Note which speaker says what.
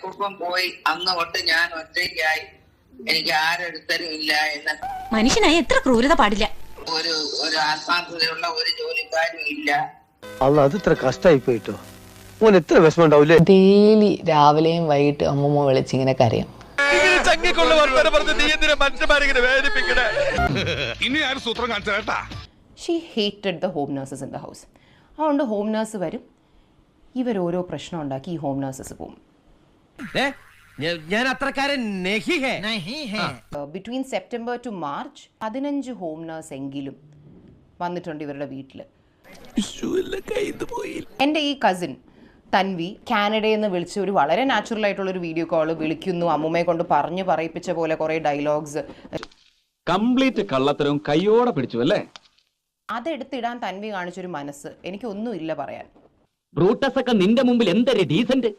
Speaker 1: അപ്പൂപ്പൻ പോയി അന്ന് തൊട്ട് ഞാൻ ഒറ്റയ്ക്കായി. എനിക്ക് ആരെടുത്തരും ഇല്ല എന്ന്.
Speaker 2: മനുഷ്യനായി എത്ര ക്രൂരത പാടില്ല.
Speaker 1: ഒരു ആത്മാർത്ഥതയുള്ള ഒരു ജോലിക്കാരും ഇല്ല.
Speaker 3: അല്ല അത് ഇത്ര കഷ്ടമായി പോയിട്ടോ. മോൻ എത്ര വിഷമം ഉണ്ടാവില്ലേ?
Speaker 4: ഡെയിലി രാവിലെയും വൈകിട്ട് അമ്മൂമ്മ വിളിച്ചിങ്ങനെ കരയും.
Speaker 5: She hated the home nurses in the house. അതുകൊണ്ട് ഹോം നഴ്സ് വരും, ഇവരോരോ പ്രശ്നം ഉണ്ടാക്കി ഈ ഹോം നഴ്സസ് പോകും. Between September to March 15 home nurse എങ്കിലും വന്നിട്ടുണ്ട് ഇവരുടെ വീട്ടിൽ. എൻ്റെ ഈ കസിൻ തൻവി കാനഡയിൽ നിന്ന് വിളിച്ച് ഒരു വളരെ നാച്ചുറൽ ആയിട്ടുള്ളൊരു വീഡിയോ കോള് വിളിക്കുന്നു. അമ്മൂമ്മയെ കൊണ്ട് പറഞ്ഞു പറയിപ്പിച്ച പോലെ കുറേ ഡയലോഗ്സ്.
Speaker 6: കംപ്ലീറ്റ് കള്ളത്തരവും കയ്യോടെ പിടിച്ചു അല്ലേ?
Speaker 5: അതെടുത്തിടാൻ തൻവി കാണിച്ചൊരു മനസ്സ് എനിക്കൊന്നുമില്ല പറയാൻ.
Speaker 6: ബ്രൂട്ടസ് ഒക്കെ നിന്റെ മുമ്പിൽ എന്തൊരു ഡീസന്റ്.